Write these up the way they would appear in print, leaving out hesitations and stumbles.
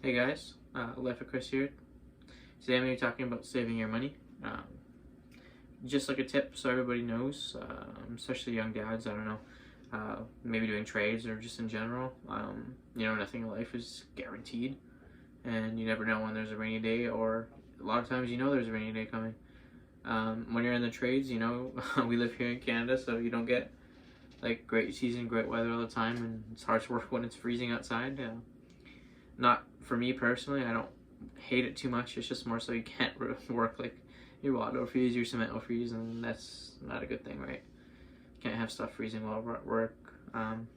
Hey guys, Life of Chris here. Today I'm going to be talking about saving your money. Just like a tip so everybody knows, especially young dads, I don't know, maybe doing trades or just in general. Nothing in life is guaranteed, and you never know when there's a rainy day, or a lot of times there's a rainy day coming. When you're in the trades, we live here in Canada, so you don't get like great season, great weather all the time, and it's hard to work when it's freezing outside. Not for me personally, I don't hate it too much. It's just more so you can't work like your water will freeze, your cement will freeze, and that's not a good thing, right? You can't have stuff freezing while we're at work.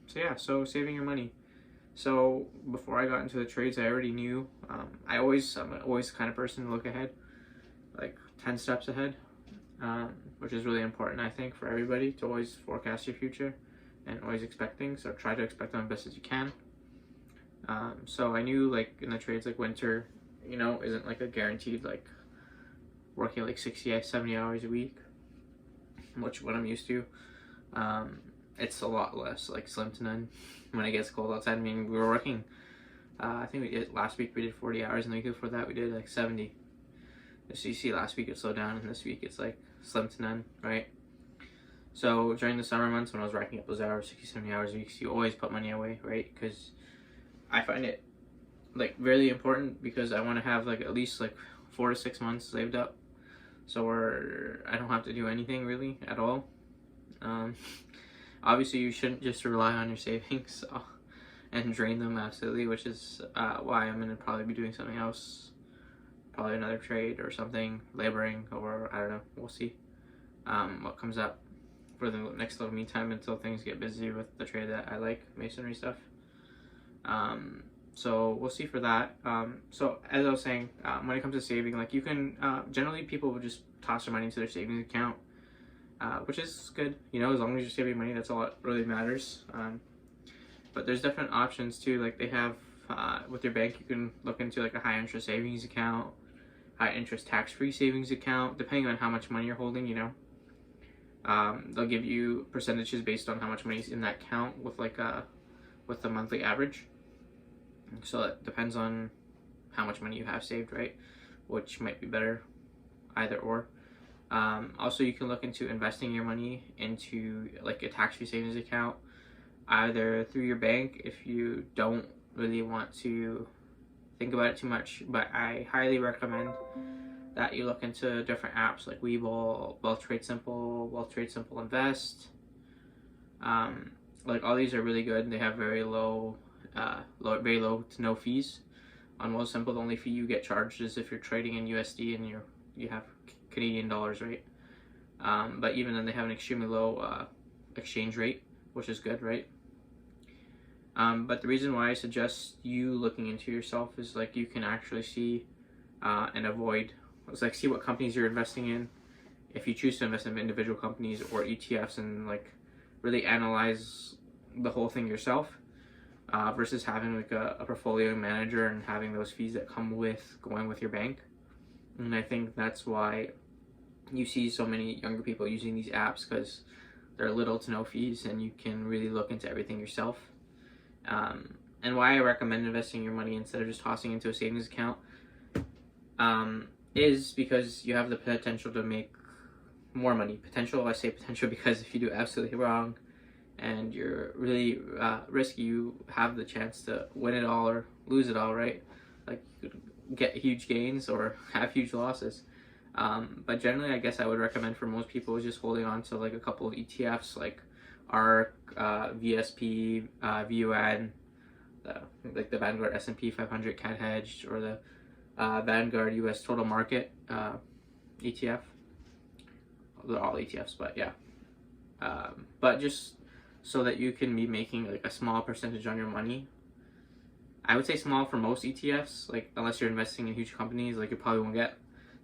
So saving your money. So before I got into the trades, I already knew. I'm always the kind of person to look ahead, like 10 steps ahead, which is really important, I think, for everybody to always forecast your future and always expect things. So try to expect them as best as you can. So I knew, like, in the trades, like winter, isn't like a guaranteed, like working like 60, 70 hours a week, which what I'm used to. It's a lot less, like slim to none when it gets cold outside. I mean, we were working, I think last week we did 40 hours, and the week before that we did like 70. So you see, last week it slowed down, and this week it's like slim to none, right? So during the summer months when I was racking up those hours, 60, 70 hours a week, you always put money away, right? Because I find it like really important, because I want to have like at least like 4 to 6 months saved up, so I don't have to do anything really at all. Obviously you shouldn't just rely on your savings and drain them absolutely, which is why I'm going to probably be doing something else, probably another trade or something, laboring, or I don't know, we'll see what comes up for the next little meantime until things get busy with the trade that I like, masonry stuff. So we'll see for that. So as I was saying, when it comes to saving, like you can, generally people will just toss their money into their savings account, which is good, as long as you're saving money, that's all that really matters. But there's different options too, like they have, with your bank, you can look into like a high interest savings account, high interest tax-free savings account, depending on how much money you're holding, they'll give you percentages based on how much money's in that account with with the monthly average. So it depends on how much money you have saved, right? Which might be better, either or. Also, you can look into investing your money into like a tax-free savings account, either through your bank if you don't really want to think about it too much. But I highly recommend that you look into different apps like Webull, Wealth Trade Simple, Wealth Trade Simple Invest. Like all these are really good. They have very low to no fees. On Wealthsimple, the only fee you get charged is if you're trading in USD and you have Canadian dollars, right? But even then, they have an extremely low exchange rate, which is good, right? But the reason why I suggest you looking into yourself is like you can actually see and avoid. It's like see what companies you're investing in. If you choose to invest in individual companies or ETFs, and like really analyze the whole thing yourself. Versus having like a portfolio manager and having those fees that come with going with your bank. And I think that's why you see so many younger people using these apps, because they're little to no fees and you can really look into everything yourself. And why I recommend investing your money instead of just tossing into a savings account is because you have the potential to make more money. Potential, I say potential because if you do absolutely wrong and you're really risky, you have the chance to win it all or lose it all, right? Like you could get huge gains or have huge losses. But generally, I guess I would recommend for most people is just holding on to like a couple of ETFs like ARK, VSP, VUN, like the Vanguard S&P 500 CAD Hedged, or the Vanguard US Total Market ETF. They're all ETFs, but yeah. But just so that you can be making like a small percentage on your money. I would say small for most ETFs, like unless you're investing in huge companies, like you probably won't get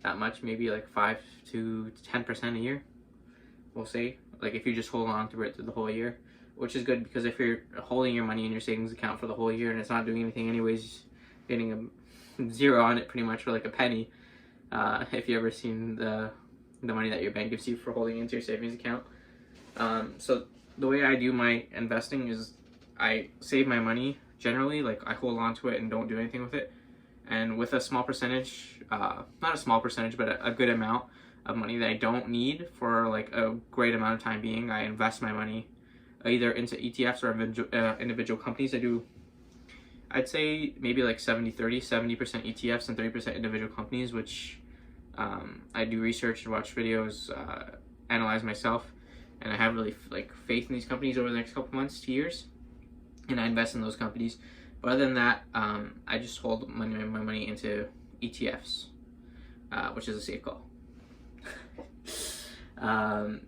that much, maybe like 5 to 10% a year, we'll say. Like if you just hold on to it through the whole year, which is good, because if you're holding your money in your savings account for the whole year and it's not doing anything anyways, getting a zero on it pretty much, for like a penny. If you ever seen the money that your bank gives you for holding into your savings account. So the way I do my investing is I save my money generally, like I hold on to it and don't do anything with it. and with a small percentage, not a small percentage, but a good amount of money that I don't need for like a great amount of time being, I invest my money either into ETFs or individual companies. I'd say maybe like 70-30, 70% ETFs and 30% individual companies, which I do research and watch videos, analyze myself, and I have really faith in these companies over the next couple months to years, and I invest in those companies. But other than that, I just hold my money into ETFs, which is a safe call.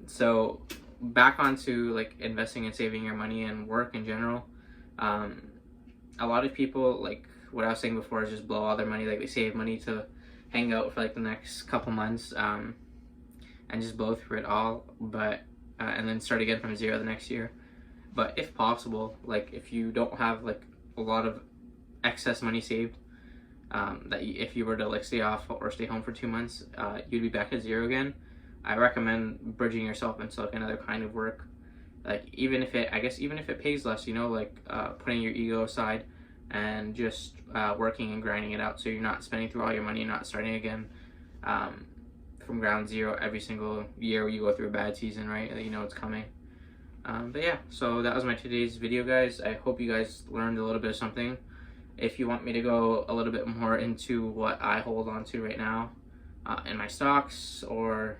So back onto like investing and saving your money and work in general. A lot of people, like what I was saying before, is just blow all their money. Like they save money to hang out for like the next couple months, and just blow through it all, but and then start again from zero the next year. But if possible, like if you don't have like a lot of excess money saved, if you were to like stay off or stay home for 2 months, you'd be back at zero again. I recommend bridging yourself into like another kind of work, like even if it pays less, like putting your ego aside and just working and grinding it out, so you're not spending through all your money and not starting again from ground zero every single year you go through a bad season, right? It's coming. But yeah, so that was my today's video, guys. I hope you guys learned a little bit of something. If you want me to go a little bit more into what I hold on to right now in my stocks, or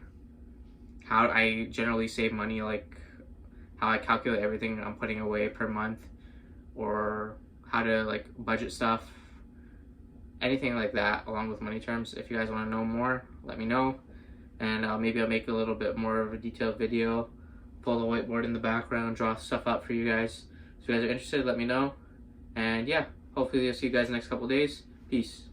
how I generally save money, like how I calculate everything I'm putting away per month, or how to like budget stuff, anything like that along with money terms. If you guys want to know more, let me know, and maybe I'll make a little bit more of a detailed video, pull the whiteboard in the background, draw stuff up for you guys. So if you guys are interested, let me know, and yeah, hopefully I'll see you guys in the next couple days. Peace.